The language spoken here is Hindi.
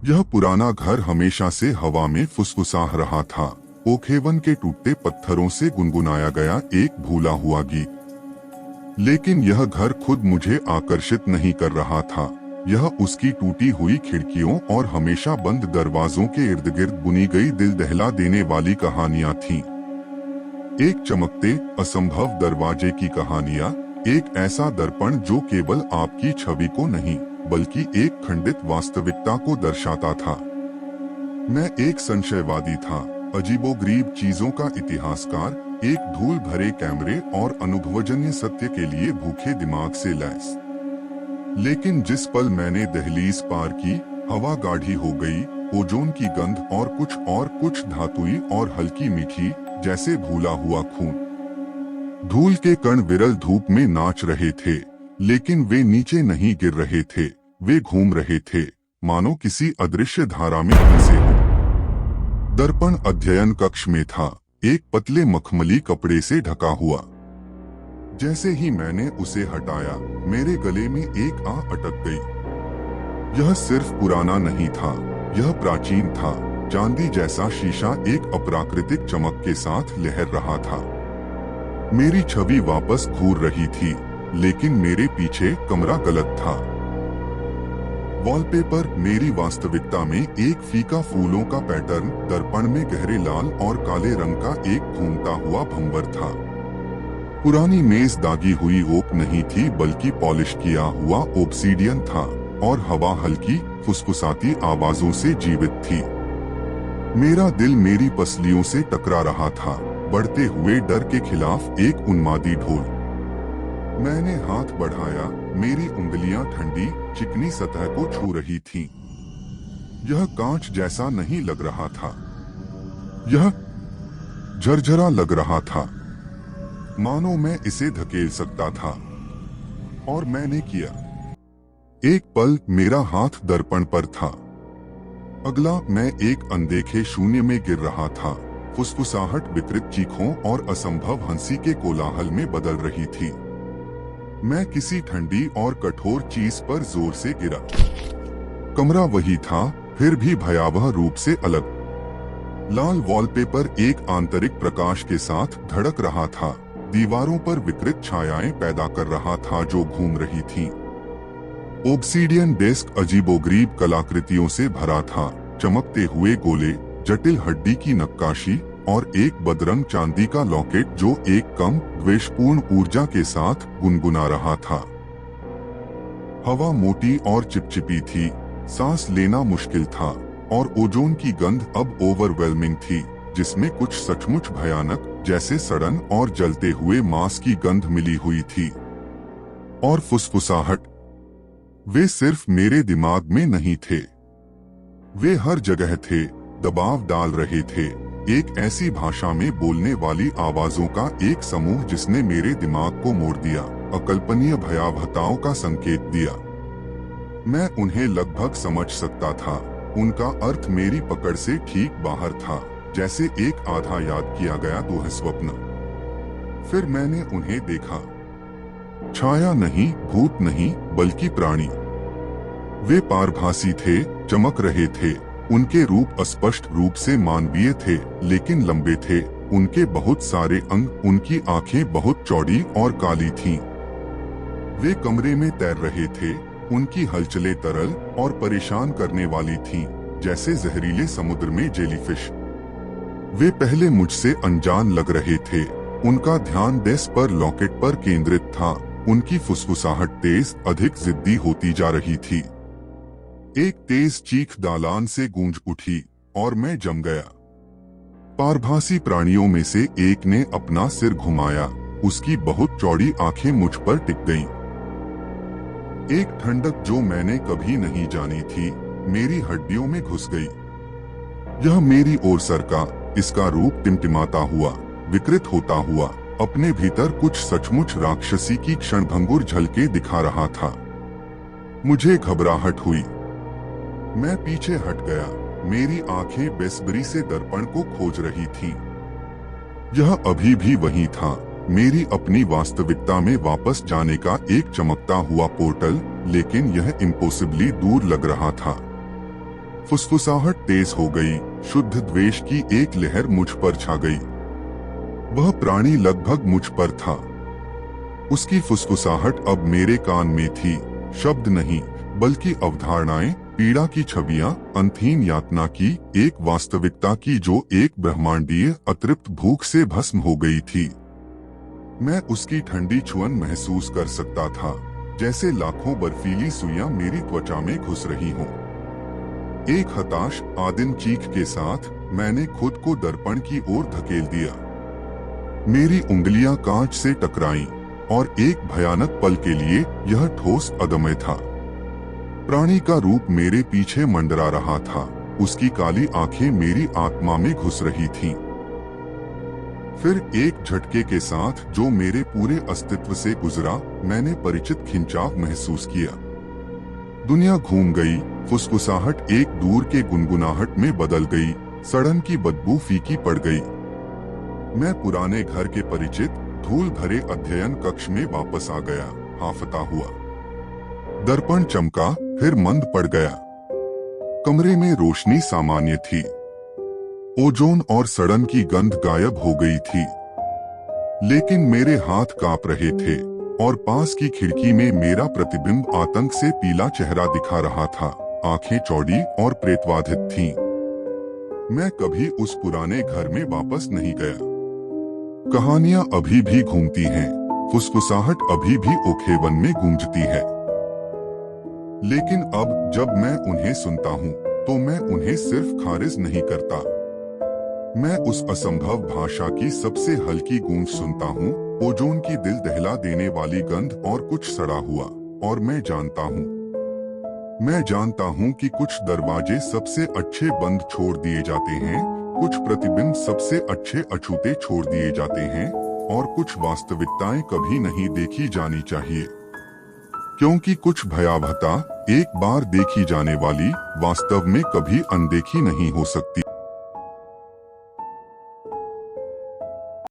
यह पुराना घर हमेशा से हवा में फुसफुसा रहा था। ओकहेवन के टूटे पत्थरों से गुनगुनाया गया एक भूला हुआ गीत। लेकिन यह घर खुद मुझे आकर्षित नहीं कर रहा था। यह उसकी टूटी हुई खिड़कियों और हमेशा बंद दरवाजों के इर्द गिर्द बुनी गई दिल दहला देने वाली कहानियां थीं। एक चमकते असंभव दरवाजे की कहानियां, एक ऐसा दर्पण जो केवल आपकी छवि को नहीं बल्कि एक खंडित वास्तविकता को दर्शाता था। मैं एक संशयवादी था, अजीबोगरीब चीजों का इतिहासकार, एक धूल भरे कैमरे और अनुभवजन्य सत्य के लिए भूखे दिमाग से लैस। लेकिन जिस पल मैंने दहलीज पार की, हवा गाढ़ी हो गई, ओजोन की गंध और कुछ धातुई और हल्की मीठी, जैसे भूला हुआ खून। धूल के कण विरल धूप में नाच रहे थे, लेकिन वे नीचे नहीं गिर रहे थे, वे घूम रहे थे, मानो किसी अदृश्य धारा में फंसे हों। दर्पण अध्ययन कक्ष में था, एक पतले मखमली कपड़े से ढका हुआ। जैसे ही मैंने उसे हटाया, मेरे गले में एक आह अटक गई। यह सिर्फ पुराना नहीं था, यह प्राचीन था। चांदी जैसा शीशा एक अप्राकृतिक चमक के साथ लहर रहा था। मेरी छवि वापस घूर रही थी, लेकिन मेरे पीछे कमरा गलत था। वॉलपेपर मेरी वास्तविकता में एक फीका फूलों का पैटर्न, दर्पण में गहरे लाल और काले रंग का एक घूमता हुआ भंवर था। पुरानी मेज दागी हुई ओक नहीं थी बल्कि पॉलिश किया हुआ ओब्सीडियन था, और हवा हल्की फुसफुसाती आवाजों से जीवित थी। मेरा दिल मेरी पसलियों से टकरा रहा था, बढ़ते हुए डर के खिलाफ एक उन्मादी ढोल। मैंने हाथ बढ़ाया, मेरी उंगलियां ठंडी चिकनी सतह को छू रही थीं। यह कांच जैसा नहीं लग रहा था, यह झरझरा लग रहा था, मानो मैं इसे धकेल सकता था। और मैंने किया। एक पल मेरा हाथ दर्पण पर था, अगला मैं एक अनदेखे शून्य में गिर रहा था। फुसफुसाहट विकृत चीखों और असंभव हंसी के कोलाहल में बदल रही थी। मैं किसी ठंडी और कठोर चीज पर जोर से गिरा। कमरा वही था, फिर भी भयावह रूप से अलग। लाल वॉलपेपर एक आंतरिक प्रकाश के साथ धड़क रहा था, दीवारों पर विकृत छायाएं पैदा कर रहा था जो घूम रही थीं। ओब्सीडियन डेस्क अजीबोगरीब कलाकृतियों से भरा था, चमकते हुए गोले, जटिल हड्डी की नक्काशी और एक बदरंग चांदी का लॉकेट जो एक कम द्वेषपूर्ण ऊर्जा के साथ गुनगुना रहा था। हवा मोटी और चिपचिपी थी, सांस लेना मुश्किल था, और ओजोन की गंध अब ओवरवेलमिंग थी, जिसमें कुछ सचमुच भयानक, जैसे सड़न और जलते हुए मांस की गंध मिली हुई थी। और फुसफुसाहट, वे सिर्फ मेरे दिमाग में नहीं थे, वे हर जगह थे, दबाव डाल रहे थे, एक ऐसी भाषा में बोलने वाली आवाजों का एक समूह जिसने मेरे दिमाग को मोड़ दिया, अकल्पनीय भयावहताओं का संकेत दिया। मैं उन्हें लगभग समझ सकता था, उनका अर्थ मेरी पकड़ से ठीक बाहर था, जैसे एक आधा याद किया गया दुःस्वप्न। फिर मैंने उन्हें देखा, छाया नहीं, भूत नहीं, बल्कि प्राणी। वे पारभासी थे, चमक रहे थे, उनके रूप अस्पष्ट रूप से मानवीय थे, लेकिन लंबे थे, उनके बहुत सारे अंग, उनकी आंखें बहुत चौड़ी और काली थीं। वे कमरे में तैर रहे थे, उनकी हलचलें तरल और परेशान करने वाली थीं, जैसे जहरीले समुद्र में जेलीफिश। वे पहले मुझसे अनजान लग रहे थे, उनका ध्यान डेस्क पर लॉकेट पर केंद्रित था, उनकी फुसफुसाहट तेज, अधिक जिद्दी होती जा रही थी। एक तेज चीख दालान से गूंज उठी और मैं जम गया। पारभासी प्राणियों में से एक ने अपना सिर घुमाया, उसकी बहुत चौड़ी आंखें मुझ पर टिक गईं। एक ठंडक जो मैंने कभी नहीं जानी थी, मेरी हड्डियों में घुस गई। यह मेरी ओर सरका, इसका रूप टिमटिमाता हुआ, विकृत होता हुआ, अपने भीतर कुछ सचमुच राक्षसी की क्षणभंगुर झलके दिखा रहा था। मुझे घबराहट हुई, मैं पीछे हट गया, मेरी आंखें बेसब्री से दर्पण को खोज रही थीं। यह अभी भी वही था, मेरी अपनी वास्तविकता में वापस जाने का एक चमकता हुआ पोर्टल, लेकिन यह इम्पॉसिबली दूर लग रहा था। फुसफुसाहट तेज हो गई। शुद्ध द्वेष की एक लहर मुझ पर छा गई। वह प्राणी लगभग मुझ पर था। उसकी फुसफुसाहट अब मेरे कान में थी। शब्द नहीं, बल्कि अवधारणाएं, पीड़ा की छवियां, अंतहीन यातना की एक वास्तविकता की जो एक ब्रह्मांडीय अतृप्त भूख से भस्म हो गई थी। मैं उसकी ठंडी छुअन महसूस कर सकता था, जैसे लाखों बर्फीली सुइयां मेरी त्वचा में घुस रही हों। एक हताश आदिम चीख के साथ मैंने खुद को दर्पण की ओर धकेल दिया। मेरी उंगलियां कांच से टकराईं और एक भयानक पल के लिए यह ठोस अदम्य था। प्राणी का रूप मेरे पीछे मंडरा रहा था। उसकी काली आंखें मेरी आत्मा में घुस रही थीं। फिर एक झटके के साथ जो मेरे पूरे अस्तित्व से गुजरा, मैंने परिचित खिंचाव महसूस किया। दुनिया घूम गई। फुसफुसाहट एक दूर के गुनगुनाहट में बदल गई। सड़न की बदबू फीकी पड़ गई। मैं पुराने घर के परिचित धूल भरे अध्ययन कक्ष में वापस आ गया, हाफता हुआ। दर्पण चमका, फिर मंद पड़ गया। कमरे में रोशनी सामान्य थी। ओजोन और सड़न की गंध गायब हो गई थी। लेकिन मेरे हाथ कांप रहे थे और पास की खिड़की में मेरा प्रतिबिंब आतंक से पीला चेहरा दिखा रहा था। आंखें चौड़ी और प्रेतवाधित थीं। मैं कभी उस पुराने घर में वापस नहीं गया। कहानियां अभी भी घूमती हैं, फुसफुसाहट अभी भी ओखेवन में गूंजती है। लेकिन अब जब मैं उन्हें सुनता हूँ, तो मैं उन्हें सिर्फ खारिज नहीं करता। मैं उस असंभव भाषा की सबसे हल्की गूंज सुनता हूँ, ओजोन की दिल दहला देने वाली गंध और कुछ सड़ा हुआ। और मैं जानता हूँ कि कुछ दरवाजे सबसे अच्छे बंद छोड़ दिए जाते हैं, कुछ प्रतिबिंब सबसे अच्छे अछूते छोड़ दिए जाते हैं, और कुछ वास्तविकताएं कभी नहीं देखी जानी चाहिए, क्योंकि कुछ भयावहता एक बार देखी जाने वाली वास्तव में कभी अनदेखी नहीं हो सकती।